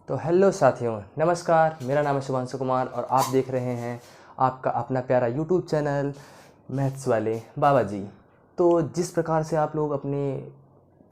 तो हेलो साथियों, नमस्कार। मेरा नाम है शुभांशु कुमार और आप देख रहे हैं आपका अपना प्यारा यूट्यूब चैनल मैथ्स वाले बाबा जी। तो जिस प्रकार से आप लोग अपने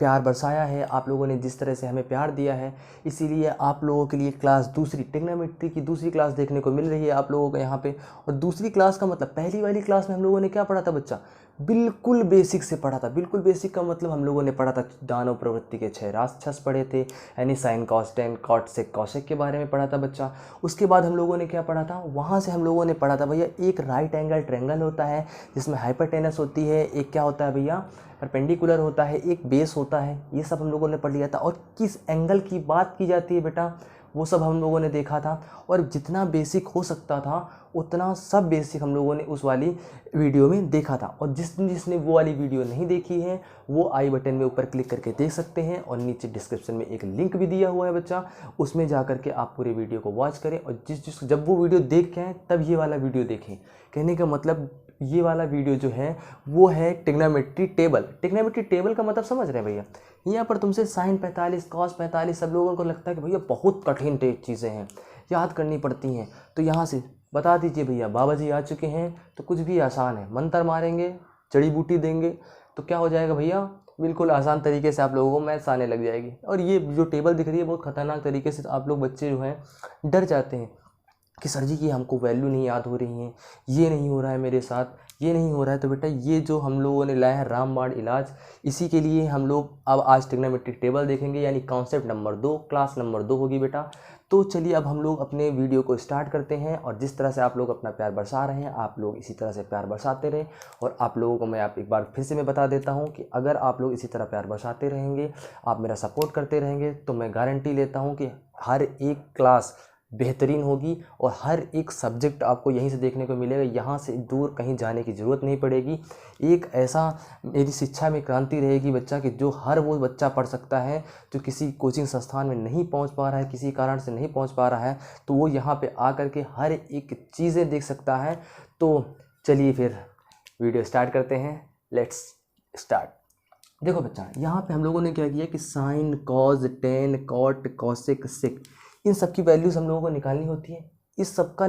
प्यार बरसाया है, आप लोगों ने जिस तरह से हमें प्यार दिया है, इसीलिए आप लोगों के लिए क्लास दूसरी ट्रिग्नोमेट्री की दूसरी क्लास देखने को मिल रही है आप लोगों को यहाँ पे। और दूसरी क्लास का मतलब पहली वाली क्लास में हम लोगों ने क्या पढ़ा था बच्चा? बिल्कुल बेसिक से पढ़ा था। बिल्कुल बेसिक का मतलब हम लोगों ने पढ़ा था दानव प्रवृत्ति के 6 राक्षस पढ़े थे, यानी sine cos tan cot sec cosec के बारे में पढ़ा था बच्चा। उसके बाद हम लोगों ने क्या पढ़ा था? वहाँ से हम लोगों ने पढ़ा था भैया एक राइट एंगल ट्रायंगल होता है जिसमें हाइपरटेनस होती है, एक क्या होता है भैया परपेंडिकुलर होता है, एक बेस होता है। ये सब हम लोगों ने पढ़ लिया था। और किस एंगल की बात की जाती है बेटा, वो सब हम लोगों ने देखा था। और जितना बेसिक हो सकता था उतना सब बेसिक हम लोगों ने उस वाली वीडियो में देखा था। और जिसने वो वाली वीडियो नहीं देखी है वो आई बटन में ऊपर क्लिक करके देख सकते हैं, और नीचे डिस्क्रिप्शन में एक लिंक भी दिया हुआ है बच्चा, उसमें जा करके आप पूरे वीडियो को वॉच करें। और जब वो वीडियो देख के आए तब ये वाला वीडियो देखें। कहने का मतलब ये वाला वीडियो जो है वो है ट्रिग्नोमेट्री टेबल। ट्रिग्नोमेट्री टेबल का मतलब समझ रहे हैं भैया? यहाँ पर तुमसे साइन 45 कॉस 45 सब लोगों को लगता है कि भैया बहुत कठिन चीज़ें हैं, याद करनी पड़ती हैं। तो यहाँ से बता दीजिए भैया, बाबा जी आ चुके हैं तो कुछ भी आसान है। मंत्र मारेंगे, जड़ी बूटी देंगे तो क्या हो जाएगा भैया? बिल्कुल आसान तरीके से आप लोगों को मैथ्स आने लग जाएगी। और ये जो टेबल दिख रही है बहुत खतरनाक तरीके से आप लोग बच्चे जो हैं डर जाते हैं कि सर जी की हमको वैल्यू नहीं याद हो रही है, ये नहीं हो रहा है मेरे साथ, ये नहीं हो रहा है। तो बेटा ये जो हम लोगों ने लाया है रामबाण इलाज, इसी के लिए हम लोग अब आज ट्रिग्नोमेट्रिक टेबल देखेंगे, यानी कॉन्सेप्ट नंबर 2, क्लास नंबर 2 होगी बेटा। तो चलिए अब हम लोग अपने वीडियो को स्टार्ट करते हैं। और जिस तरह से आप लोग अपना प्यार बरसा रहे हैं, आप लोग इसी तरह से प्यार बरसाते रहें। और आप लोगों को मैं आप एक बार फिर से मैं बता देता हूँ कि अगर आप लोग इसी तरह प्यार बरसाते रहेंगे, आप मेरा सपोर्ट करते रहेंगे, तो मैं गारंटी लेता हूँ कि हर एक क्लास बेहतरीन होगी और हर एक सब्जेक्ट आपको यहीं से देखने को मिलेगा। यहाँ से दूर कहीं जाने की ज़रूरत नहीं पड़ेगी। एक ऐसा मेरी शिक्षा में क्रांति रहेगी बच्चा कि जो हर वो बच्चा पढ़ सकता है जो किसी कोचिंग संस्थान में नहीं पहुँच पा रहा है, किसी कारण से नहीं पहुँच पा रहा है, तो वो यहाँ पे आकर के हर एक चीज़ें देख सकता है। तो चलिए फिर वीडियो स्टार्ट करते हैं। Let's start. देखो बच्चा, यहाँ पे हम लोगों ने क्या किया कि sine cos tan cot cosec sec इन सब की वैल्यूज़ हम लोगों को निकालनी होती है। इस सब का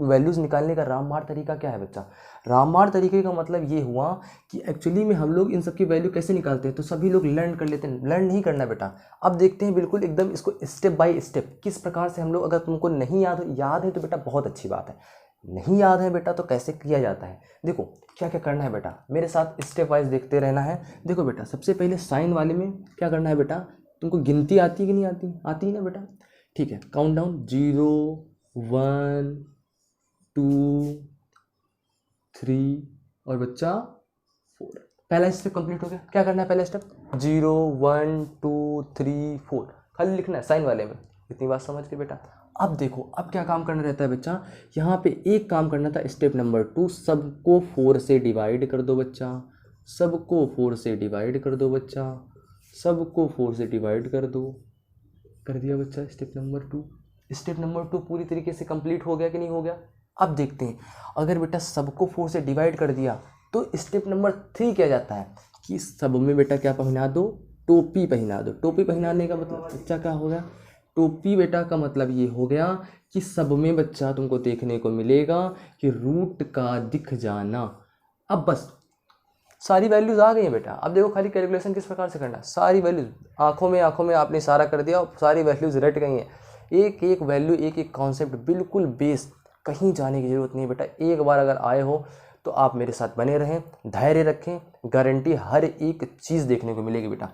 वैल्यूज़ निकालने का रामबाण तरीका क्या है बच्चा? रामबाण तरीके का मतलब ये हुआ कि एक्चुअली में हम लोग इन सब की वैल्यू कैसे निकालते हैं, तो सभी लोग लर्न कर लेते हैं। लर्न नहीं करना बेटा, अब देखते हैं बिल्कुल एकदम इसको स्टेप बाय स्टेप किस प्रकार से हम लोग, अगर तुमको नहीं याद है तो बेटा बहुत अच्छी बात है, नहीं याद है बेटा तो कैसे किया जाता है। देखो क्या क्या करना है बेटा, मेरे साथ स्टेप वाइज देखते रहना है। देखो बेटा, सबसे पहले साइन वाले में क्या करना है बेटा, तुमको गिनती आती है कि नहीं आती? आती है ना बेटा? ठीक है, काउंट डाउन 0 1 2 3 और बच्चा 4। पहला स्टेप कंप्लीट हो गया। क्या करना है पहला स्टेप? 0 1 2 3 4 खाली लिखना है साइन वाले में। इतनी बात समझ के बेटा। अब देखो अब क्या काम करना रहता है बच्चा, यहाँ पे एक काम करना था स्टेप नंबर 2, सबको 4 से डिवाइड कर दो बच्चा, सबको 4 से डिवाइड कर दो बच्चा, सबको 4 से डिवाइड कर दो। कर दिया बच्चा स्टेप नंबर 2। स्टेप नंबर 2 पूरी तरीके से कंप्लीट हो गया कि नहीं हो गया? अब देखते हैं, अगर बेटा सबको 4 से डिवाइड कर दिया तो स्टेप नंबर 3 क्या जाता है कि सब में बेटा क्या पहना दो? टोपी पहना दो। टोपी पहनाने का मतलब बच्चा क्या हो गया? टोपी बेटा का मतलब ये हो गया कि सब में बच्चा तुमको देखने को मिलेगा कि रूट का दिख जाना। अब बस सारी वैल्यूज़ आ गई हैं बेटा। अब देखो खाली कैलकुलेशन किस प्रकार से करना है। सारी वैल्यूज़ आंखों में आपने इशारा कर दिया और सारी वैल्यूज़ रट गई हैं। एक एक वैल्यू, एक एक कॉन्सेप्ट बिल्कुल बेस, कहीं जाने की ज़रूरत नहीं बेटा। एक बार अगर आए हो तो आप मेरे साथ बने रहें, धैर्य रखें, गारंटी हर एक चीज़ देखने को मिलेगी बेटा।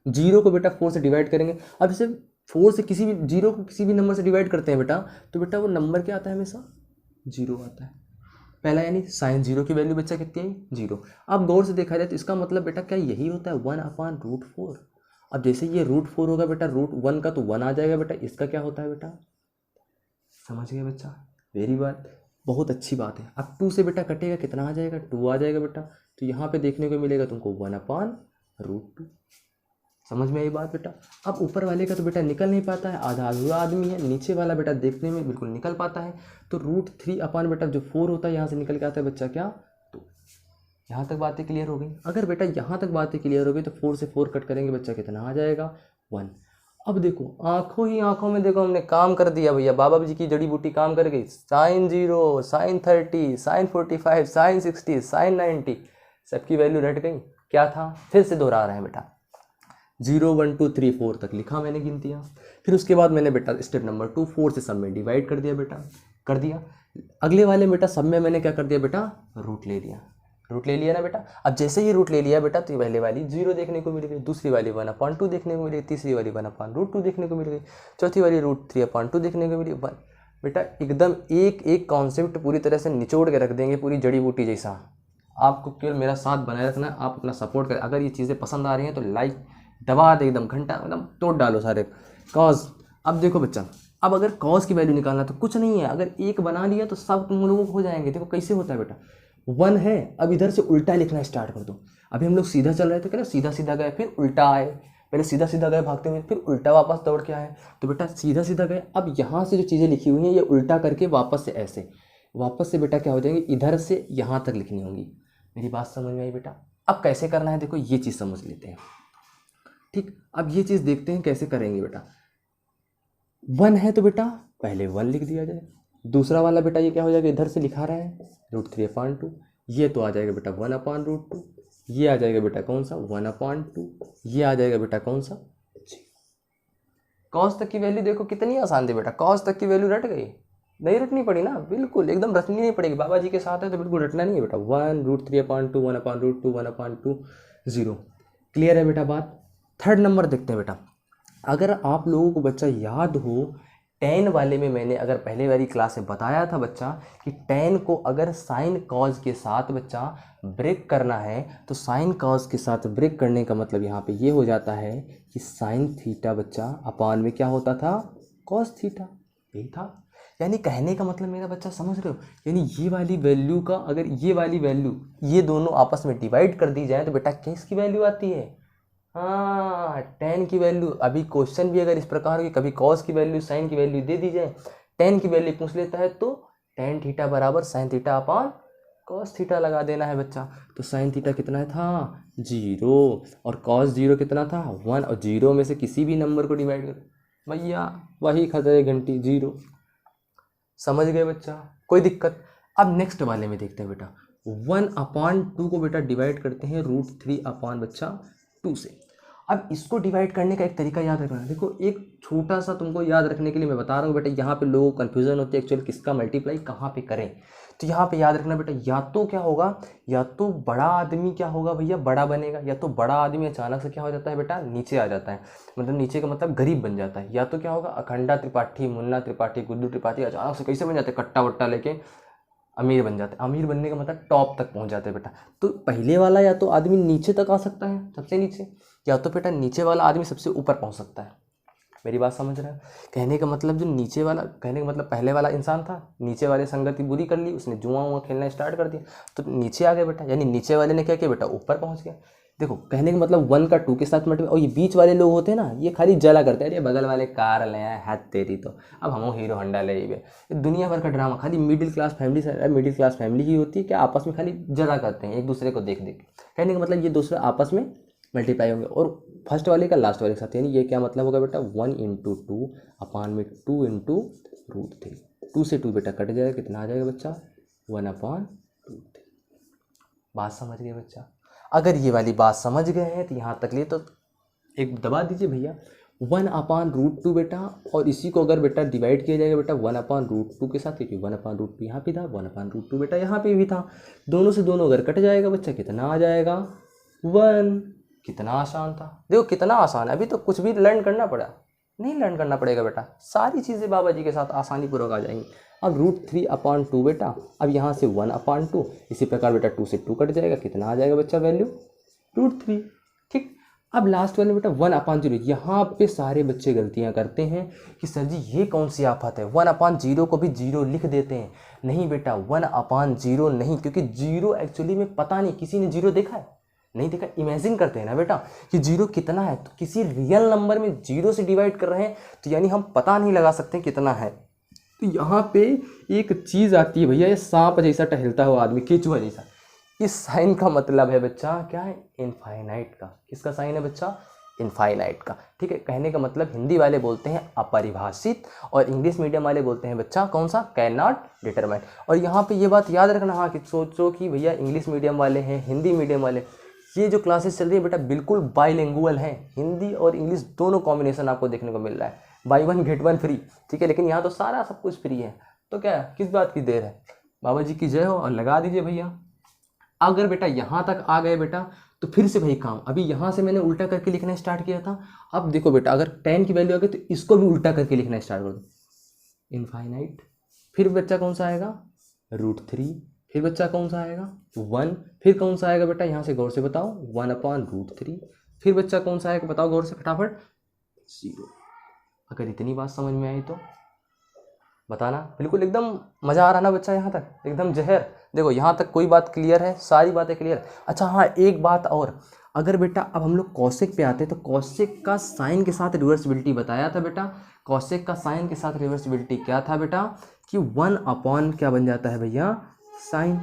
0 को बेटा 4 से डिवाइड करेंगे। अब इसे 4 से किसी भी 0 को किसी भी नंबर से डिवाइड करते हैं बेटा, तो बेटा वो नंबर क्या आता है? हमेशा 0 आता है। पहला यानी साइन 0 की वैल्यू बच्चा कितनी आई? 0। अब गौर से देखा जाए तो इसका मतलब बेटा क्या यही होता है 1/√4। अब जैसे ये √4 होगा बेटा, √1 का तो 1 आ जाएगा बेटा। इसका क्या होता है बेटा? समझ गए बच्चा? वेरी बात, बहुत अच्छी बात है। अब 2 से बेटा कटेगा, कितना आ जाएगा? 2 आ जाएगा बेटा। तो यहाँ पे देखने को मिलेगा तुमको 1/√2। समझ में आई बात बेटा? अब ऊपर वाले का तो बेटा निकल नहीं पाता है, आधा अधूरा आदमी है। नीचे वाला बेटा देखने में बिल्कुल निकल पाता है। तो √3 अपान बेटा जो 4 होता है यहाँ से निकल के आता है बच्चा क्या? तो यहाँ तक बातें क्लियर हो गई। अगर बेटा यहाँ तक बातें क्लियर हो गई तो 4 से 4 कट करेंगे बच्चा, कितना आ जाएगा? 1। अब देखो आंखों ही आंखों में देखो हमने काम कर दिया भैया, बाबा जी की जड़ी बूटी काम कर गई। Sine 0, sine 30, sine 45, sine 60, sine 90, सबकी वैल्यू रट गई। क्या था, फिर से दोहरा रहे हैं बेटा, 0 1 2 3 4 तक लिखा मैंने गिनतियाँ। फिर उसके बाद मैंने बेटा स्टेप नंबर 2 4 से सब में डिवाइड कर दिया बेटा, कर दिया। अगले वाले बेटा सब में मैंने क्या कर दिया बेटा, रूट ले लिया, रूट ले लिया ना बेटा। अब जैसे ही रूट ले लिया बेटा तो ये पहले वाली 0 देखने को मिल गई, दूसरी वाली 1/2 देखने को मिल गई, तीसरी वाली 1/√2 देखने को मिल गई, चौथी वाली √3/2 देखने को मिली। बेटा एकदम एक एक कॉन्सेप्ट पूरी तरह से निचोड़ के रख देंगे, पूरी जड़ी बूटी जैसा। आपको केवल मेरा साथ बनाए रखना है, आप अपना सपोर्ट करें। अगर ये चीज़ें पसंद आ रही हैं तो लाइक दबा दे, एकदम घंटा एकदम तोड़ डालो सारे। कॉज, अब देखो बच्चा, अब अगर कॉज की वैल्यू निकालना तो कुछ नहीं है, अगर एक बना लिया तो सब तुम लोगों को हो जाएंगे। देखो कैसे होता है बेटा, 1 है, अब इधर से उल्टा लिखना स्टार्ट कर दो। अभी हम लोग सीधा चल रहे थे, क्या सीधा सीधा गए फिर उल्टा आए, पहले सीधा सीधा गए भागते हुए फिर उल्टा वापस दौड़ के आए। तो बेटा सीधा सीधा गए, अब यहाँ से जो चीज़ें लिखी हुई हैं ये उल्टा करके वापस से ऐसे, वापस से बेटा क्या हो जाएंगे, इधर से यहाँ तक लिखनी होंगी। मेरी बात समझ में आई बेटा? अब कैसे करना है देखो, ये चीज़ समझ लेते हैं। ठीक, अब ये चीज़ देखते हैं कैसे करेंगे बेटा। 1 है तो बेटा पहले 1 लिख दिया जाए, दूसरा वाला बेटा ये क्या हो जाएगा, इधर से लिखा रहे हैं √3/2, ये तो आ जाएगा बेटा 1/√2, ये आ जाएगा बेटा कौन सा 1/2, ये आ जाएगा बेटा कौन सा जी। कॉस तक की वैल्यू देखो कितनी आसान थी बेटा, कॉस तक की वैल्यू रट गई, नहीं रटनी पड़ी ना, बिल्कुल एकदम रटनी नहीं पड़ेगी। बाबा जी के साथ है तो बिल्कुल रटना नहीं है बेटा। 1 √3/2, 1/√2, 1/2, 0। क्लियर है बेटा बात? थर्ड नंबर देखते हैं बेटा। अगर आप लोगों को बच्चा याद हो, tan वाले में मैंने अगर पहले वाली क्लास में बताया था बच्चा कि tan को अगर साइन कॉज के साथ बच्चा ब्रेक करना है तो साइन कॉज के साथ ब्रेक करने का मतलब यहाँ पे ये हो जाता है कि साइन थीटा बच्चा अपान में क्या होता था, कॉस थीटा, यही था। यानी कहने का मतलब मेरा बच्चा समझ रहे हो, यानी ये वाली वैल्यू का अगर ये वाली वैल्यू ये दोनों आपस में डिवाइड कर दी जाए तो बेटा किसकी वैल्यू आती है, हाँ tan की वैल्यू। अभी क्वेश्चन भी अगर इस प्रकार की कभी cos की वैल्यू साइन की वैल्यू दे दी जाए, tan की वैल्यू पूछ लेता है तो tan थीटा बराबर sine theta upon cos theta लगा देना है बच्चा। तो साइन थीटा कितना था 0 और cos 0 कितना था 1, और 0 में से किसी भी नंबर को डिवाइड कर भैया वही खतरे घंटी 0। समझ गए बच्चा, कोई दिक्कत? अब नेक्स्ट वाले में देखते हैं बेटा। 1/2 को बेटा डिवाइड करते हैं √3 बच्चा 2 से। अब इसको डिवाइड करने का एक तरीका याद रखना है। देखो एक छोटा सा तुमको याद रखने के लिए मैं बता रहा हूँ बेटा, यहाँ पे लोगों को कन्फ्यूजन होती है एक्चुअली किसका मल्टीप्लाई कहाँ पे करें। तो यहाँ पे याद रखना बेटा, या तो क्या होगा, या तो बड़ा आदमी क्या होगा भैया बड़ा बनेगा, या तो बड़ा आदमी अचानक से क्या हो जाता है बेटा नीचे आ जाता है, मतलब नीचे का मतलब गरीब बन जाता है। या तो क्या होगा, अखंडा त्रिपाठी, मुन्ना त्रिपाठी, गुड्डू त्रिपाठी अचानक से कैसे बन जाते हैं, कट्टा वट्टा लेके अमीर बन जाते हैं। अमीर बनने का मतलब टॉप तक पहुंच जाते हैं बेटा। तो पहले वाला या तो आदमी नीचे तक आ सकता है सबसे नीचे, या तो बेटा नीचे वाला आदमी सबसे ऊपर पहुंच सकता है। मेरी बात समझ रहे हैं? कहने का मतलब जो नीचे वाला, कहने का मतलब पहले वाला इंसान था, नीचे वाले संगति बुरी कर ली, उसने जुआ वुआ खेलना स्टार्ट कर दिया तो नीचे आ गया बेटा, यानी नीचे वाले ने क्या किया बेटा ऊपर पहुँच गया। देखो कहने का मतलब 1 का 2 के साथ मल्टीप्लाई, और ये बीच वाले लोग होते हैं ना ये खाली जला करते हैं, अरे बगल वाले कार ले आए हाथ तेरी, तो अब हम हीरो होंडा ले ये दुनिया भर का ड्रामा खाली मिडिल क्लास फैमिली की होती है, क्या आपस में खाली जला करते हैं एक दूसरे को देख देख। कहने का मतलब ये दूसरे आपस में मल्टीप्लाई होंगे, और फर्स्ट वाले का लास्ट वाले के साथ, यानी ये क्या मतलब होगा बेटा 1 × 2 अपान में 2 × √3, 2 से 2 बेटा कट जाएगा, कितना आ जाएगा बच्चा 1/√3। बात समझ गए बच्चा? अगर ये वाली बात समझ गए हैं तो यहाँ तक लिए तो एक दबा दीजिए भैया 1/√2 बेटा, और इसी को अगर बेटा डिवाइड किया जाएगा बेटा 1/√2 के साथ, क्योंकि 1/√2 यहाँ पे था, 1/√2 बेटा यहाँ पे भी था, दोनों से दोनों अगर कट जाएगा बच्चा कितना आ जाएगा 1। कितना आसान था, देखो कितना आसान है। अभी तो कुछ भी लर्न करना पड़ा नहीं, लर्न करना पड़ेगा बेटा, सारी चीज़ें बाबा जी के साथ आसानी पूर्वक आ जाएंगी। अब √3/2 बेटा, अब यहाँ से 1/2, इसी प्रकार बेटा 2 से 2 कट जाएगा, कितना आ जाएगा बच्चा वैल्यू √3। ठीक, अब लास्ट वाले बेटा 1/0। यहाँ पे सारे बच्चे गलतियाँ करते हैं कि सर जी ये कौन सी आफत है, 1/0 को भी 0 लिख देते हैं। नहीं बेटा 1/0 नहीं, क्योंकि 0 एक्चुअली में पता नहीं, किसी ने 0 देखा है नहीं देखा, इमेजिन करते हैं ना बेटा कि 0 कितना है, तो किसी रियल नंबर में 0 से डिवाइड कर रहे हैं तो यानी हम पता नहीं लगा सकते कितना है। तो यहाँ पे एक चीज़ आती है भैया, ये सांप जैसा टहलता हुआ आदमी, केचुआ जैसा। इस साइन का मतलब है बच्चा क्या है, इनफाइनाइट का। किसका साइन है बच्चा, इनफाइनाइट का। ठीक है, कहने का मतलब हिंदी वाले बोलते हैं अपरिभाषित और इंग्लिश मीडियम वाले बोलते हैं बच्चा कौन सा, कैन नॉट डिटरमाइन। और यहाँ पे ये बात याद रखना, हाँ, कि सोचो कि भैया इंग्लिश मीडियम वाले हैं, हिंदी मीडियम वाले, ये जो क्लासेस चल रही है बेटा बिल्कुल बाइलिंगुअल है, हिंदी और इंग्लिश दोनों कॉम्बिनेशन आपको देखने को मिल रहा है, by one get one free. ठीक है, लेकिन यहाँ तो सारा सब कुछ फ्री है, तो क्या किस बात की देर है। बाबा जी की जय हो और लगा दीजिए भैया। अगर बेटा यहाँ तक आ गए बेटा तो फिर से वही काम, अभी यहाँ से मैंने उल्टा करके लिखना स्टार्ट किया था, अब देखो बेटा अगर 10 की वैल्यू आ गई तो इसको भी उल्टा करके लिखना स्टार्ट कर दो, इनफाइनाइट। फिर बच्चा कौन सा आएगा, √3। फिर बच्चा कौन सा आएगा, 1। फिर कौन सा आएगा बेटा, यहाँ से गौर से बताओ, 1/√3। फिर बच्चा कौन सा आएगा बताओ गौर से फटाफट, 0। अगर इतनी बात समझ में आई तो बताना। बिल्कुल एकदम मज़ा आ रहा ना बच्चा, यहाँ तक एकदम जहर। देखो यहाँ तक कोई बात क्लियर है, सारी बातें क्लियर। अच्छा हाँ, एक बात और, अगर बेटा अब हम लोग कौशिक पे आते हैं तो कौशिक का साइन के साथ रिवर्सिबिलिटी बताया था बेटा। कौशिक का साइन के साथ रिवर्सिबिलिटी क्या था बेटा, कि 1/, क्या बन जाता है भैया, साइन,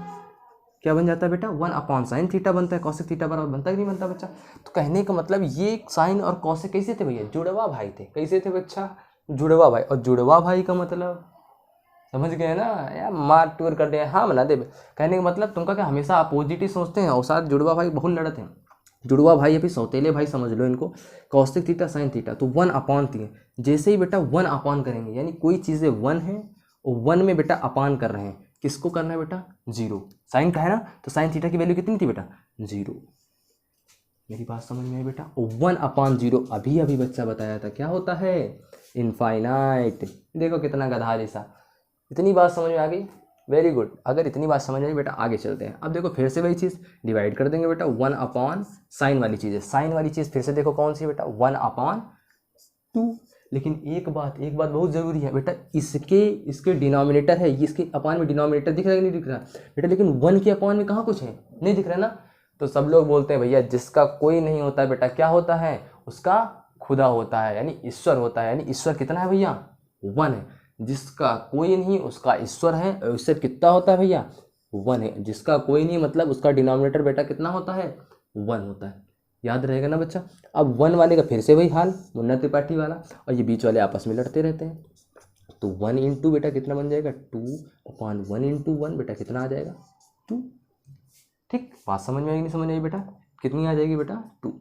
क्या बन जाता है बेटा, 1/sin थीटा बनता है, कौशिक थीटा बराबर बनता है कि नहीं बनता बच्चा। तो कहने का मतलब ये साइन और कौशिक कैसे थे भैया, जुड़वा भाई थे। कैसे थे बच्चा, जुड़वा भाई। और जुड़वा भाई का मतलब समझ गए ना यार, मार टूर कर दिया, हाँ बना दे। कहने का मतलब तुमका क्या हमेशा अपोजिट ही सोचते हैं, और साथ जुड़वा भाई बहुत लड़ते हैं। जुड़वा भाई अभी सौतेले भाई समझ लो इनको, कौशिक थीटा साइन थीटा, तो 1/3। जैसे ही बेटा 1/, करेंगे यानी कोई चीज़ें 1 है और 1 में बेटा अपान कर रहे हैं, किसको करना है बेटा, 0। साइन का है ना, तो साइन थीटा की वैल्यू कितनी थी बेटा, 0। मेरी बात समझ में आई बेटा। 1/0 अभी अभी बच्चा बताया था क्या होता है, इनफाइनाइट। देखो कितना गधा जैसा, इतनी बात समझ में आ गई, वेरी गुड। अगर इतनी बात समझ आई बेटा आगे चलते हैं। अब देखो फिर से वही चीज़ डिवाइड कर देंगे बेटा, 1/, साइन वाली चीज़ है, साइन वाली चीज़ फिर से देखो कौन सी बेटा, 1/2। लेकिन एक बात बहुत ज़रूरी है बेटा, इसके डिनोमिनेटर है, इसके अपान में डिनोमिनेटर दिख रहा है कि नहीं दिख रहा बेटा, लेकिन 1 के अपान में कहाँ कुछ है, नहीं दिख रहा ना। तो सब लोग बोलते हैं भैया जिसका कोई नहीं होता है बेटा क्या होता है, उसका खुदा होता है, यानी ईश्वर होता है। यानी ईश्वर कितना है भैया, 1 है। जिसका कोई नहीं उसका ईश्वर है, और ईश्वर कितना होता है भैया, 1 है। जिसका कोई नहीं मतलब उसका डिनोमिनेटर बेटा कितना होता है, 1 होता है। याद रहेगा ना बच्चा। अब 1 वाले का फिर से वही हाल, मुन्ना त्रिपाठी वाला, और ये बीच वाले आपस में लड़ते रहते हैं। तो 1 इंटू बेटा कितना बन जाएगा, 2/1 इंटू 1 बेटा कितना आ जाएगा, 2। ठीक, बात समझ में आएगी नहीं समझ आई बेटा, कितनी आ जाएगी बेटा, 2।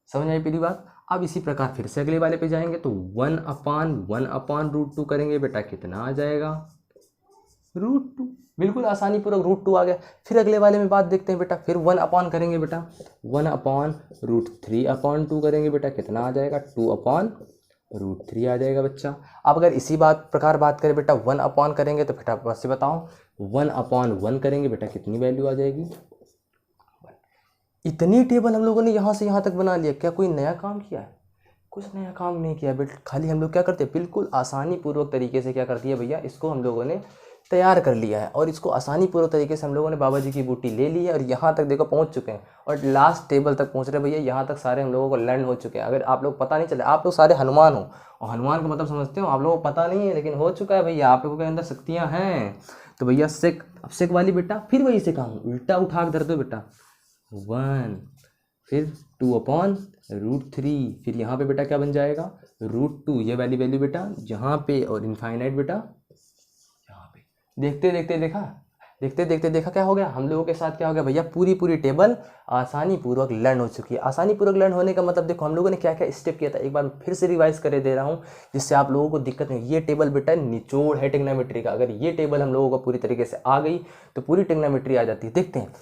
समझ आई पहली बात। अब इसी प्रकार फिर से अगले वाले पे जाएंगे तो 1/1/√2 करेंगे बेटा कितना आ जाएगा, √2। बिल्कुल आसानी पूर्वक √2 आ गया। फिर अगले वाले में बात देखते हैं बेटा, फिर 1/, करेंगे बेटा 1/√3/2 करेंगे बेटा कितना आ जाएगा, 2/√3 आ जाएगा बच्चा। अब अगर इसी प्रकार बात करें बेटा 1/, करेंगे तो फटाफट से बताओ, 1/1 करेंगे बेटा कितनी वैल्यू आ जाएगी। इतनी टेबल हम लोगों ने यहाँ से यहाँ तक बना लिया, क्या कोई नया काम किया है, कुछ नया काम नहीं किया बेटा। खाली हम लोग क्या करते हैं, बिल्कुल आसानी पूर्वक तरीके से क्या करती है भैया, इसको हम लोगों ने तैयार कर लिया है, और इसको आसानी पूर्वक तरीके से हम लोगों ने बाबा जी की बूटी ले ली है, और यहाँ तक देखो पहुँच चुके हैं, और लास्ट टेबल तक पहुँच रहे भैया। यहाँ तक सारे हम लोगों को लर्न हो चुके हैं। अगर आप लोग पता नहीं चले, आप लोग सारे हनुमान हो, और हनुमान का मतलब समझते हो, आप लोगों को पता नहीं है लेकिन हो चुका है भैया, आप लोगों के अंदर शक्तियाँ हैं। तो भैया सेक, अब सेक वाली बेटा फिर वही से काम, उल्टा उठा के धर दो बेटा, 1, फिर 2/√3, फिर यहाँ पे बेटा क्या बन जाएगा, √2। ये वाली वैल्यू बेटा यहाँ पे, और इनफाइनाइट बेटा यहाँ पे। देखते देखते देखा क्या हो गया हम लोगों के साथ, क्या हो गया भैया, पूरी टेबल आसानी पूर्वक लर्न हो चुकी है। आसानी पूर्वक लर्न होने का मतलब देखो हम लोगों ने क्या क्या स्टेप किया था, एक बार फिर से रिवाइज करे दे रहा हूँ जिससे आप लोगों को दिक्कत नहीं। ये टेबल बेटा निचोड़ है ट्रिग्नोमेट्री का, अगर ये टेबल हम लोगों को पूरी तरीके से आ गई तो पूरी ट्रिग्नोमेट्री आ जाती है। देखते हैं,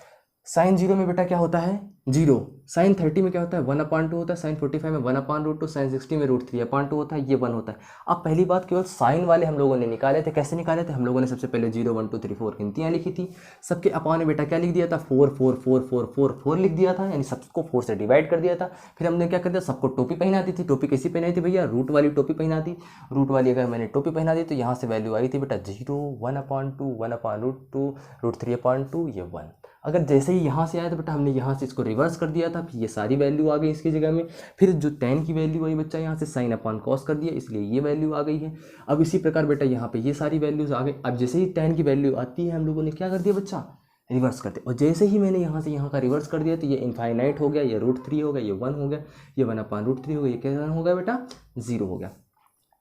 sin 0 में बेटा क्या होता है, 0। sin 30 में क्या होता है, 1/2 होता है। sin 45 में 1/√2, sin 60 में √3/2 होता है, ये 1 होता है। अब पहली बात केवल साइन वाले हम लोगों ने निकाले थे, कैसे निकाले थे, हम लोगों ने सबसे पहले 0 1 2 3 4 गिनतियाँ लिखी थी। सबके अपान में बेटा क्या लिख दिया था, 4 4 4 4 4 4 लिख दिया था, यानी सबको 4 से डिवाइड कर दिया था। फिर हमने क्या कर दिया, सबको टोपी पहनाती थी। टोपी कैसी पहनाई थी भैया, रूट वाली टोपी पहना दी। रूट वाली अगर मैंने टोपी पहना दी तो यहाँ से वैल्यू आई थी बेटा 0, 1/2, 1/√2, √3/2, ये 1। अगर जैसे ही यहाँ से आया तो बेटा हमने यहाँ से इसको रिवर्स कर दिया था, फिर ये सारी वैल्यू आ गई इसकी जगह में। फिर जो tan की वैल्यू आई बच्चा यहाँ से sin/cos कर दिया, इसलिए ये वैल्यू आ गई है। अब इसी प्रकार बेटा यहाँ पे ये सारी वैल्यूज आ गई। अब जैसे ही tan की वैल्यू आती है हम लोगों ने क्या कर दिया बच्चा, रिवर्स करते, और जैसे ही मैंने यहाँ से यहाँ का रिवर्स कर दिया तो ये इनफाइनाइट हो गया, ये √3 हो गया, ये 1 हो गया, ये 1/√3 हो गया, ये क्या हो गया बेटा 0 हो गया।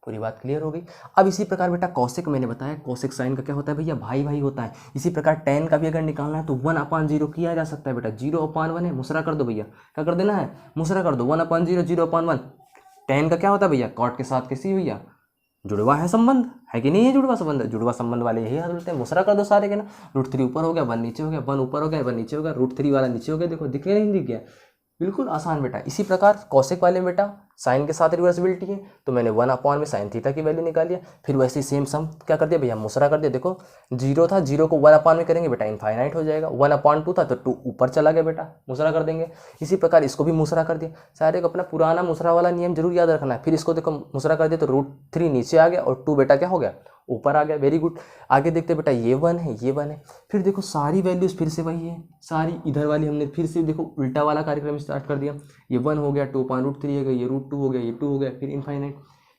पूरी बात क्लियर हो गई। अब इसी प्रकार बेटा कौशिक मैंने बताया, कौशिक साइन का क्या होता है भैया भाई भाई होता है। इसी प्रकार tan का भी अगर निकालना है तो 1/0 किया जा सकता है बेटा, 0/1 है, मुसरा कर दो भैया, क्या कर देना है मुसरा कर दो, 1/0 0/1। tan का क्या होता है भैया कॉट के साथ किसी भैया जुड़वा है संबंध, है कि नहीं है जुड़वा संबंध, जुड़वा संबंध वाले यही हाल होते हैं। मुसरा कर दो सारे के ना, √3 ऊपर हो गया, 1 नीचे हो गया, 1 ऊपर हो गया, 1 नीचे हो गया, √3 वाला नीचे हो गया, देखो दिख गया नहीं दिख गया, बिल्कुल आसान बेटा। इसी प्रकार कौशिक वाले में बेटा साइन के साथ रिवर्सिबिलिटी है, तो मैंने 1/, में साइन थीटा की वैल्यू निकाली है, फिर वैसे ही सेम सम क्या कर दिया भैया मुसरा कर दिया। देखो 0 था, 0 को 1/, में करेंगे बेटा इनफाइनाइट हो जाएगा, 1/2 था तो 2 ऊपर चला गया बेटा, मुसरा कर देंगे। इसी प्रकार इसको भी मुसरा कर दिया, सारे को अपना पुराना मुसरा वाला नियम जरूर याद रखना है। फिर इसको देखो मुसरा कर दिया तो √3 नीचे आ गया और 2 बेटा क्या हो गया ऊपर आ गया, वेरी गुड। आगे देखते बेटा ये 1 है, ये 1 है, फिर देखो सारी वैल्यूज फिर से वही है, सारी इधर वाली हमने फिर से देखो उल्टा वाला कार्यक्रम स्टार्ट कर दिया। ये 1 हो गया, 2/√3 हो गया, ये √2 हो गया, ये 2 हो गया, फिर इनफाइनाइट।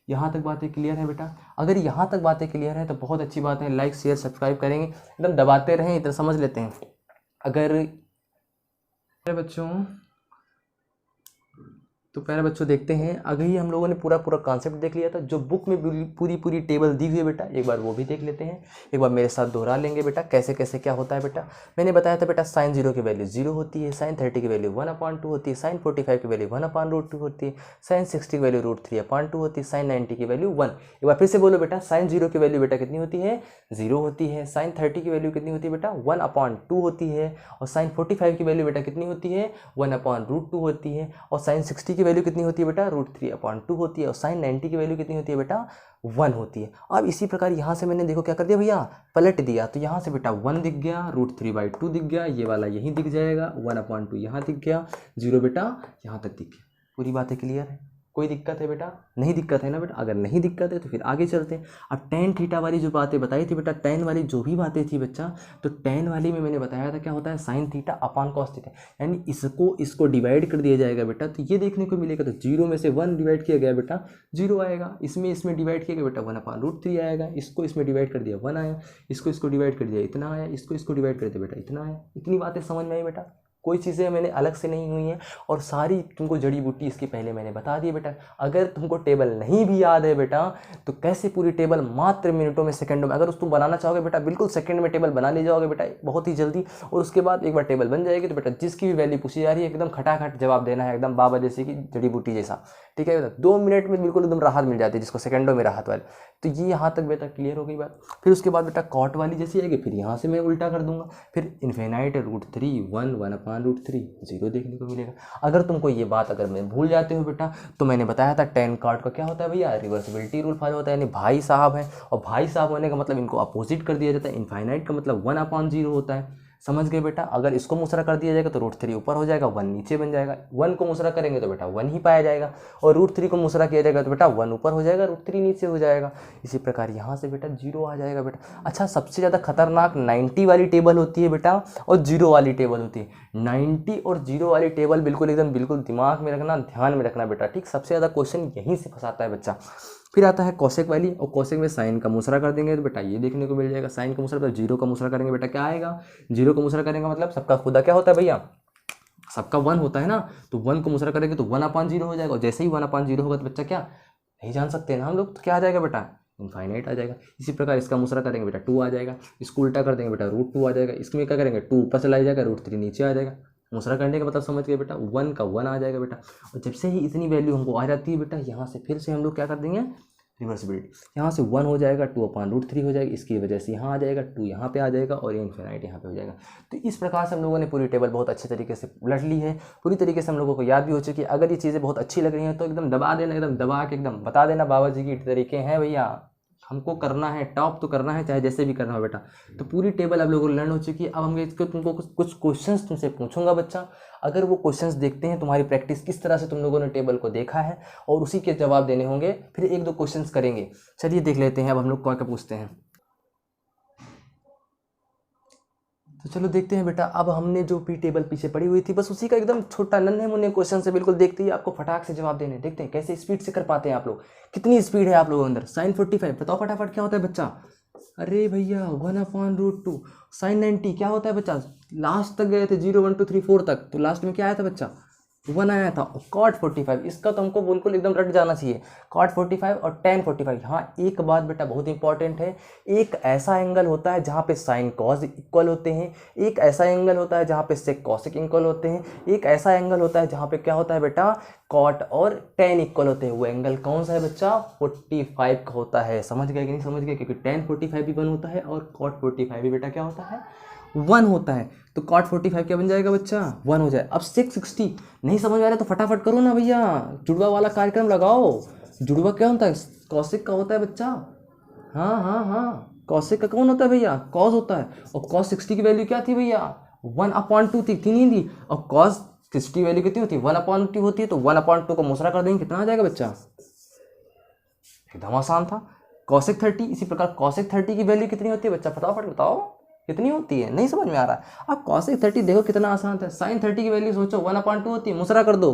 यहाँ तक बातें क्लियर है बेटा? अगर यहाँ तक बातें क्लियर है तो बहुत अच्छी बात है, लाइक शेयर सब्सक्राइब करेंगे, एकदम दबाते रहें, इतना समझ लेते हैं। अगर बच्चों तो प्यारे बच्चों देखते हैं, अगर ही हम लोगों ने पूरा कॉन्सेप्ट देख लिया था, जो बुक में पूरी टेबल दी हुई है बेटा, एक बार वो भी देख लेते हैं, एक बार मेरे साथ दोहरा लेंगे बेटा कैसे कैसे क्या होता है बेटा। मैंने बताया था बेटा sin 0 की वैल्यू 0 होती है, sin 30 की वैल्यू 1/2 होती है, sin 45 की वैल्यू 1/√2 होती है, sin 60 की वैल्यू √3/2 होती है, sin 90 की वैल्यू 1। एक बार फिर से बोलो बेटा, sin 0 की वैल्यू बेटा कितनी होती है 0 होती है, sin 30 की वैल्यू कितनी होती है बेटा 1/2 होती है, और sin 45 की वैल्यू बेटा कितनी होती है 1/√2 होती है, और sin 60 की वैल्यू कितनी होती है बेटा √3/2 होती है, और sin 90 की वैल्यू कितनी होती है बेटा 1 होती है। अब इसी प्रकार यहाँ से मैंने देखो क्या कर दिया भैया पलट दिया, तो यहाँ से बेटा 1 दिख गया, √3/2 दिख गया, ये वाला यहीं दिख जाएगा, 1/2 यहाँ दिख गया, 0 बेटा यहाँ तक दिख गया। पूरी बातें क्लियर है? कोई दिक्कत है बेटा? नहीं दिक्कत है ना बेटा? अगर नहीं दिक्कत है तो फिर आगे चलते हैं। अब tan थीटा वाली जो बातें बताई थी बेटा, tan वाली जो भी बातें थी बच्चा, तो tan वाली में मैंने बताया था क्या होता है sin θ/cos θ, यानी इसको डिवाइड कर दिया जाएगा बेटा, तो ये देखने को मिलेगा, तो 0 में से 1 डिवाइड किया गया बेटा 0 आएगा, इसमें डिवाइड किया गया बेटा 1/√3 आएगा, इसको इसमें डिवाइड कर दिया 1 आया, इसको डिवाइड कर दिया इतना आया, इसको डिवाइड कर दिया बेटा इतना आया। इतनी बातें समझ में आई बेटा? कोई चीज़ें मैंने अलग से नहीं हुई हैं, और सारी तुमको जड़ी बूटी इसकी पहले मैंने बता दी बेटा। अगर तुमको टेबल नहीं भी याद है बेटा, तो कैसे पूरी टेबल मात्र मिनटों में सेकंडों में, अगर तुम बनाना चाहोगे बेटा बिल्कुल सेकंड में टेबल बना ले जाओगे बेटा बहुत ही जल्दी, और उसके बाद एक बार टेबल बन जाएगी तो बेटा जिसकी भी वैल्यू पूछी जा रही है एकदम खटाखट जवाब देना है, एकदम बाबा जैसे कि जड़ी बूटी जैसा, ठीक है बेटा। 2 मिनट में बिल्कुल एकदम राहत मिल जाती है, जिसको सेकंडों में राहत वाली। तो ये यहाँ तक बेटा क्लियर हो गई बात। फिर उसके बाद बेटा कॉट वाली जैसी आएगी, फिर यहाँ से मैं उल्टा कर दूंगा, फिर इनफिनाइट √3 1 1/√3 0 देखने को मिलेगा। अगर तुमको ये बात अगर मैं भूल जाते हो बेटा, तो मैंने बताया था tan कॉट का क्या होता है भैया रिवर्सिबिलिटी रूल फॉलो होता है, यानी भाई साहब है, और भाई साहब होने का मतलब इनको अपोजिट कर दिया जाता है। इनफाइनाइट का मतलब 1/0 होता है, समझ गए बेटा। अगर इसको मुसरा कर दिया जाएगा तो √3 ऊपर हो जाएगा, 1 नीचे बन जाएगा, 1 को मुसरा करेंगे तो बेटा 1 ही पाया जाएगा, और √3 को मुसरा किया जाएगा तो बेटा 1 ऊपर हो जाएगा, √3 नीचे हो जाएगा। इसी प्रकार यहाँ से बेटा 0 आ जाएगा बेटा। अच्छा, सबसे ज़्यादा खतरनाक 90 वाली टेबल होती है बेटा, और 0 वाली टेबल होती है। 90 और 0 वाली टेबल बिल्कुल दिमाग में रखना, ध्यान में रखना बेटा, ठीक। सबसे ज़्यादा क्वेश्चन यहीं से फंसाता है बच्चा। फिर आता है कौशिक वाली, और कौशिक में साइन का मुसरा कर देंगे तो बेटा ये देखने को मिल जाएगा, साइन का मुसरा, तो 0 का मुसरा करेंगे बेटा क्या आएगा, 0 का मुसरा करेंगे मतलब सबका खुदा क्या होता है भैया, सबका 1 होता है ना, तो 1 को मुसरा करेंगे तो 1/0 हो जाएगा, और जैसे ही 1/0 होगा तो बच्चा क्या नहीं जान सकते ना हम लोग, तो क्या आ जाएगा बेटा इनफाइनाइट आ जाएगा। इसी प्रकार इसका मुसरा करेंगे बेटा 2 आ जाएगा, इसको उल्टा कर देंगे बेटा √2 आ जाएगा, इसमें क्या करेंगे 2 ऊपर चला जाएगा, √3 नीचे आ जाएगा। मुसरा करने का मतलब समझ गए बेटा, 1 का 1 आ जाएगा बेटा। और जब से ही इतनी वैल्यू हमको आ जाती है बेटा, यहाँ से फिर से हम लोग क्या कर देंगे रिवर्सिबिलिटी, यहाँ से 1 हो जाएगा, 2/√3 हो जाएगा, इसकी वजह से यहाँ आ जाएगा, 2 यहाँ पे आ जाएगा, और ये इनफिनाइट यहाँ पे हो जाएगा। तो इस प्रकार से हम लोगों ने पूरी टेबल बहुत अच्छे तरीके से उलट ली है, पूरी तरीके से हम लोगों को याद भी हो चुकी है। अगर ये चीज़ें बहुत अच्छी लग रही हैं तो एकदम दबा देना, एकदम दबा के एकदम बता देना बाबा जी की तरीके हैं भैया, हमको करना है टॉप तो करना है, चाहे जैसे भी करना हो बेटा। तो पूरी टेबल आप लोगों को लर्न हो चुकी है। अब हम इसको तुमको कुछ क्वेश्चंस तुमसे पूछूंगा बच्चा, अगर वो क्वेश्चंस देखते हैं तुम्हारी प्रैक्टिस किस तरह से तुम लोगों ने टेबल को देखा है, और उसी के जवाब देने होंगे, फिर 1-2 क्वेश्चंस करेंगे। चलिए देख लेते हैं अब हम लोग क्या क्या पूछते हैं। तो चलो देखते हैं बेटा, अब हमने जो भी टेबल पीछे पड़ी हुई थी बस उसी का एकदम छोटा नन्हे मुन्ने क्वेश्चन से बिल्कुल देखते ही आपको फटाक से जवाब देने। देखते हैं कैसे स्पीड से कर पाते हैं आप लोग, कितनी स्पीड है आप लोगों के अंदर। sin 45 बताओ फटाफट क्या होता है बच्चा, अरे भैया 1/√2 साइन 90 क्या होता है बच्चा? लास्ट तक गए थे 0 1 2 3 4 तक, तो लास्ट में क्या आया था बच्चा? 1 आया था। कॉट 45 इसका तो हमको बिल्कुल एकदम रट जाना चाहिए। कॉट 45 और टेन 45। हाँ एक बात बेटा बहुत इंपॉर्टेंट है, एक ऐसा एंगल होता है जहाँ पे साइन कॉस इक्वल होते हैं, एक ऐसा एंगल होता है जहाँ पे सेक कॉसिक इक्वल होते हैं, एक ऐसा एंगल होता है जहाँ पे क्या होता है बेटा? कॉट और टेन इक्वल होते हैं। वो एंगल कौन सा है बच्चा? 45 का होता है। समझ गए कि नहीं समझ गए? क्योंकि टेन 45 भी 1 होता है और कॉट 45 भी बेटा क्या होता है? 1 होता है। तो कॉट 45 क्या बन जाएगा बच्चा? 1 हो जाए। अब 660 नहीं समझ आ रहा तो फटाफट करो ना भैया, जुड़वा वाला कार्यक्रम लगाओ। जुड़वा क्या होता है? कौशिक का होता है बच्चा। हाँ हाँ हाँ, कौशिक का कौन होता है भैया? कॉस होता है। और कॉस 60 की वैल्यू क्या थी भैया? 1/2 थी नहीं थी? और कॉस 60 वैल्यू कितनी होती है? 1/2 होती है। तो 1/2 को मुसरा कर देंगे, कितना आ जाएगा बच्चा? एकदम आसान था। कॉसेक 30 इसी प्रकार कॉसेक 30 की वैल्यू कितनी होती है बच्चा? फटाफट बताओ कितनी होती है? नहीं समझ में आ रहा है? अब कॉसेक 30 देखो कितना आसान था। साइन 30 की वैल्यू सोचो 1/2 होती है, मुसरा कर दो।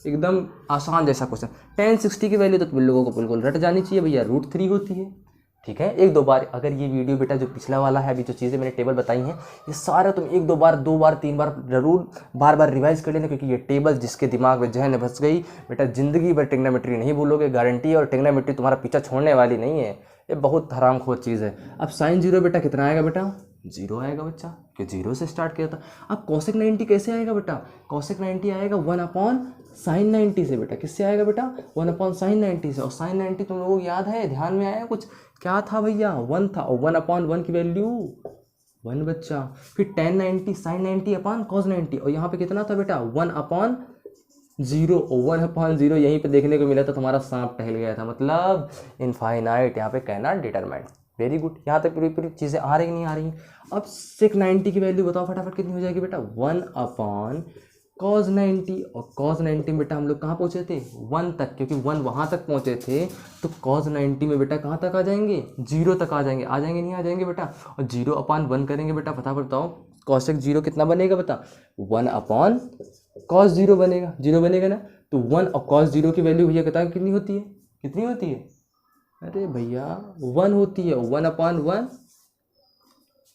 एकदम आसान जैसा क्वेश्चन। टेन 60 की वैल्यू तो तुम लोगों को बिल्कुल रट जानी चाहिए भैया, √3 होती है। ठीक है, एक दो बार अगर ये वीडियो बेटा जो पिछला वाला है, अभी जो चीज़ें मैंने टेबल बताई हैं ये सारा तुम एक दो बार 2 बार 3 बार जरूर बार बार रिवाइज कर लेना, क्योंकि ये टेबल जिसके दिमाग में जहन में बस गई बेटा जिंदगी भर ट्रिग्नोमेट्री नहीं भूलोगे, गारंटी है। और ट्रिग्नोमेट्री तुम्हारा पीछा छोड़ने वाली नहीं है, ये बहुत हरामखोर चीज़ है। अब साइन 0 बेटा कितना आएगा बेटा? 0 आएगा बच्चा, कि 0 से स्टार्ट किया था। अब कॉसेक 90 कैसे आएगा बेटा? कॉसेक 90 आएगा 1/sin 90 से बेटा। किससे आएगा बेटा? 1/sin 90 से। और साइन 90 तुम लोगों को याद है, ध्यान में आया कुछ? क्या था भैया? 1 था। और 1/1 की वैल्यू 1 बच्चा। फिर tan 90 sin 90 अपॉन cos 90। और यहाँ पे कितना था बेटा? 1/0। और 1/0 यहीं पे देखने को मिला था, तुम्हारा सांप टहल गया था, मतलब इनफाइनाइट। यहाँ पे कहना डिटरमाइंड। Very good. यहाँ तक पूरी पूरी चीज़ें आ रही नहीं आ रही? अब सेक 90 की वैल्यू बताओ फटाफट कितनी हो जाएगी बेटा? 1/cos 90। और cos 90 बेटा हम लोग कहाँ पहुँचे थे? 1 तक, क्योंकि 1 वहाँ तक पहुँचे थे। तो cos 90 में बेटा कहाँ तक आ जाएंगे? 0 तक आ जाएंगे। आ जाएंगे नहीं आ जाएंगे बेटा? और 0/1 करेंगे बेटा, फटाफट बताओ कॉसेक 0 कितना बनेगा बता? 1/cos 0 बनेगा। 0 बनेगा ना? तो 1 और cos 0 की वैल्यू भैया बता कितनी होती है? कितनी होती है? अरे भैया 1 होती है। 1/1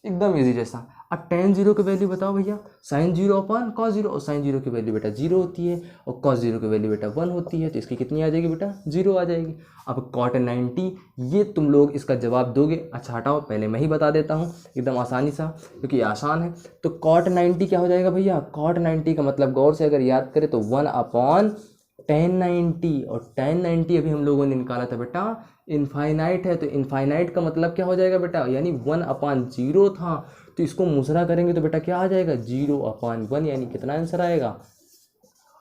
एकदम इजी जैसा। अब tan 0 की वैल्यू बताओ भैया? sin 0/cos 0। और sin 0 की वैल्यू बेटा 0 होती है, और cos 0 की वैल्यू बेटा 1 होती है। तो इसकी कितनी आ जाएगी बेटा? 0 आ जाएगी। अब cot 90 ये तुम लोग इसका जवाब दोगे। अच्छा हटाओ, पहले मैं ही बता देता हूँ एकदम आसानी सा, क्योंकि आसान है। तो cot 90 क्या हो जाएगा भैया? cot 90 का मतलब गौर से अगर याद करें तो 1/tan 90। और tan 90 अभी हम लोगों ने निकाला था बेटा इनफाइनाइट है। तो इनफाइनाइट का मतलब क्या हो जाएगा बेटा? यानी 1/0 था। तो इसको मुसरा करेंगे तो बेटा क्या आ जाएगा? 0/1। यानी कितना आंसर आएगा?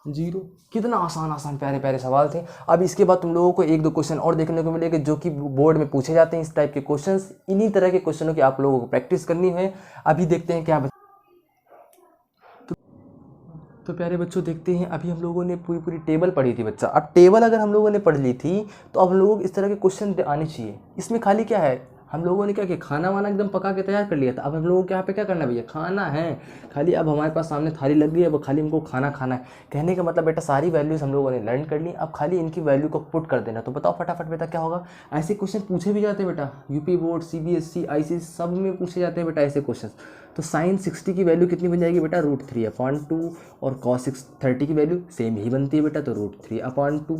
0। कितना आसान आसान प्यारे प्यारे सवाल थे। अब इसके बाद तुम लोगों को एक दो क्वेश्चन और देखने को मिलेंगे जो कि बोर्ड में पूछे जाते हैं, इस टाइप के क्वेश्चंस। इन्हीं तरह के क्वेश्चनों की आप लोगों को प्रैक्टिस करनी है। अभी देखते हैं क्या तो प्यारे बच्चों देखते हैं, अभी हम लोगों ने पूरी पूरी टेबल पढ़ी थी बच्चा। अब टेबल अगर हम लोगों ने पढ़ ली थी तो अब हम लोगों को इस तरह के क्वेश्चन आने चाहिए। इसमें खाली क्या है, हम लोगों ने क्या किया, खाना वाना एकदम पका के तैयार कर लिया था। अब हम लोगों को यहाँ पे क्या करना है भैया? खाना है खाली। अब हमारे पास सामने थाली लग गई है, अब खाली हमको खाना खाना है। कहने का मतलब बेटा सारी वैल्यूज़ हम लोगों ने लर्न कर ली, अब खाली इनकी वैल्यू को पुट कर देना। तो बताओ फटाफट बेटा क्या होगा? ऐसे क्वेश्चन पूछे भी जाते हैं बेटा, यूपी बोर्ड, CBSE, ICSE सब में पूछे जाते हैं बेटा ऐसे क्वेश्चन। तो साइन 60 की वैल्यू कितनी बन जाएगी बेटा? √3/2। और cos 30 की वैल्यू सेम ही बनती है बेटा, तो √3/2।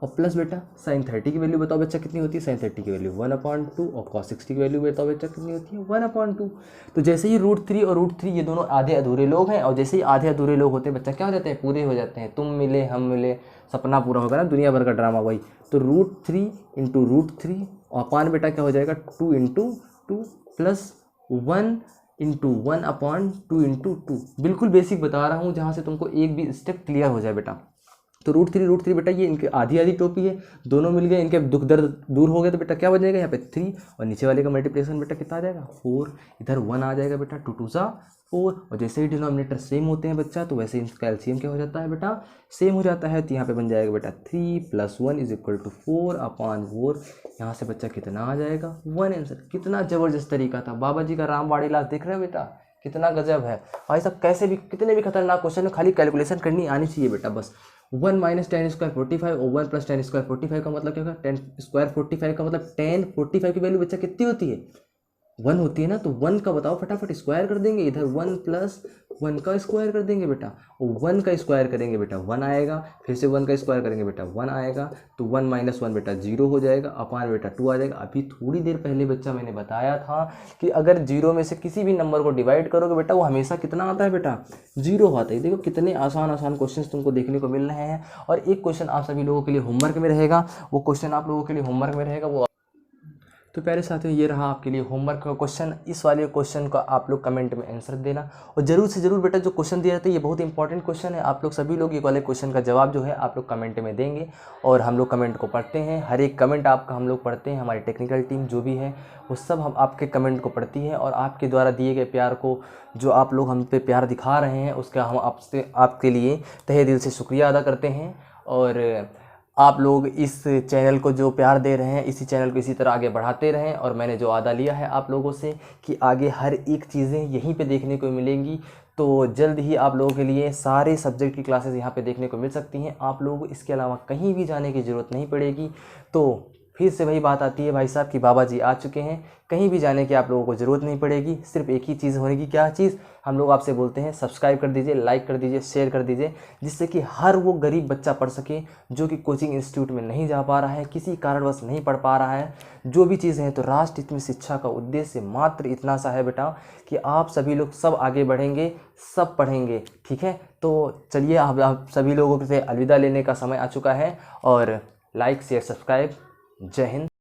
और प्लस बेटा साइन 30 की वैल्यू बताओ बच्चा कितनी होती है? साइन 30 की वैल्यू 1/2। और cos 60 की वैल्यू बताओ बच्चा कितनी होती है? 1/2। तो जैसे ही √3 और √3 ये दोनों आधे अधूरे लोग हैं, और जैसे ही आधे अधूरे लोग होते हैं बच्चा क्या हो जाते हैं? पूरे हो जाते हैं। तुम मिले हम मिले, सपना पूरा होगा ना, दुनिया भर का ड्रामा वही। तो √3 × √3 और अपान बेटा क्या हो जाएगा? 2 × 2 प्लस 1 × 1/2 × 2। बिल्कुल बेसिक बता रहा हूँ जहाँ से तुमको एक भी स्टेप क्लियर हो जाए बेटा। तो √3 बेटा ये इनके आधी आधी टोपी है, दोनों मिल गए, इनके दुख दर्द दूर हो गए। तो बेटा क्या बचेगा यहाँ पे? 3। और नीचे वाले का मल्टीप्लिकेशन बेटा कितना आ जाएगा? 4। इधर 1 आ जाएगा बेटा, 2 2 4। और जैसे ही डिनोमिनेटर सेम होते हैं बच्चा, तो वैसे इनका एलसीएम क्या हो जाता है बेटा? सेम हो जाता है। तो यहाँ पे बन जाएगा बेटा 3 + 1 = 4/4। यहाँ से बच्चा कितना आ जाएगा? 1 आंसर। कितना ज़बरदस्त तरीका था। बाबा जी का रामबाड़ी इलाज देख रहे हो बेटा, कितना गजब है भाई साहब। कैसे भी कितने भी खतरनाक क्वेश्चन हो, खाली कैलकुलेशन करनी आनी चाहिए बेटा बस। 1 माइनस टेन स्क्वायर 45 और 1 प्लस टेन स्क्वायर 45 का मतलब क्या होगा, टेन स्क्वायर 45 का मतलब टेन 45 की वैल्यू बच्चा कितनी होती है, 1 होती है ना। तो 1 का बताओ फटाफट स्क्वायर कर देंगे, इधर 1 प्लस 1 का स्क्वायर कर देंगे बेटा, और 1 का स्क्वायर करेंगे बेटा 1 आएगा, फिर से 1 का स्क्वायर करेंगे बेटा 1 आएगा, तो 1 माइनस 1 बेटा 0 हो जाएगा, अपान बेटा 2 आ जाएगा। अभी थोड़ी देर पहले बच्चा मैंने बताया था कि अगर 0 में से किसी भी नंबर को डिवाइड करोगे बेटा वो हमेशा कितना आता है बेटा, 0 आता है। देखो कितने आसान आसान क्वेश्चन तुमको देखने को मिल रहे हैं। और एक क्वेश्चन आप सभी लोगों के लिए होमवर्क में रहेगा, वो क्वेश्चन आप लोगों के लिए होमवर्क में रहेगा वो। तो प्यारे साथियों ये रहा आपके लिए होमवर्क का क्वेश्चन। इस वाले क्वेश्चन का आप लोग कमेंट में आंसर देना, और ज़रूर से ज़रूर बेटा जो क्वेश्चन दिया जाता है ये बहुत इंपॉर्टेंट क्वेश्चन है। आप लोग सभी लोग ये वाले क्वेश्चन का जवाब जो है आप लोग कमेंट में देंगे, और हम लोग कमेंट को पढ़ते हैं, हर एक कमेंट आपका हम लोग पढ़ते हैं। हमारी टेक्निकल टीम जो भी है वो सब हम आपके कमेंट को पढ़ती है, और आपके द्वारा दिए गए प्यार को, जो आप लोग हम पे प्यार दिखा रहे हैं, उसका हम आपसे आपके लिए तहे दिल से शुक्रिया अदा करते हैं। और आप लोग इस चैनल को जो प्यार दे रहे हैं, इसी चैनल को इसी तरह आगे बढ़ाते रहें। और मैंने जो वादा लिया है आप लोगों से कि आगे हर एक चीज़ें यहीं पे देखने को मिलेंगी, तो जल्द ही आप लोगों के लिए सारे सब्जेक्ट की क्लासेस यहाँ पे देखने को मिल सकती हैं। आप लोगों को इसके अलावा कहीं भी जाने की ज़रूरत नहीं पड़ेगी। तो फिर से वही बात आती है भाई साहब कि बाबा जी आ चुके हैं, कहीं भी जाने की आप लोगों को ज़रूरत नहीं पड़ेगी। सिर्फ एक ही चीज़ होने की, क्या चीज़, हम लोग आपसे बोलते हैं सब्सक्राइब कर दीजिए, लाइक कर दीजिए, शेयर कर दीजिए, जिससे कि हर वो गरीब बच्चा पढ़ सके जो कि कोचिंग इंस्टीट्यूट में नहीं जा पा रहा है, किसी कारणवश नहीं पढ़ पा रहा है। जो भी चीज़ें हैं, तो राष्ट्र हित में शिक्षा का उद्देश्य मात्र इतना सा है बेटा कि आप सभी लोग सब आगे बढ़ेंगे, सब पढ़ेंगे। ठीक है, तो चलिए अब आप सभी लोगों से अलविदा लेने का समय आ चुका है। और लाइक शेयर सब्सक्राइब। जय हिंद।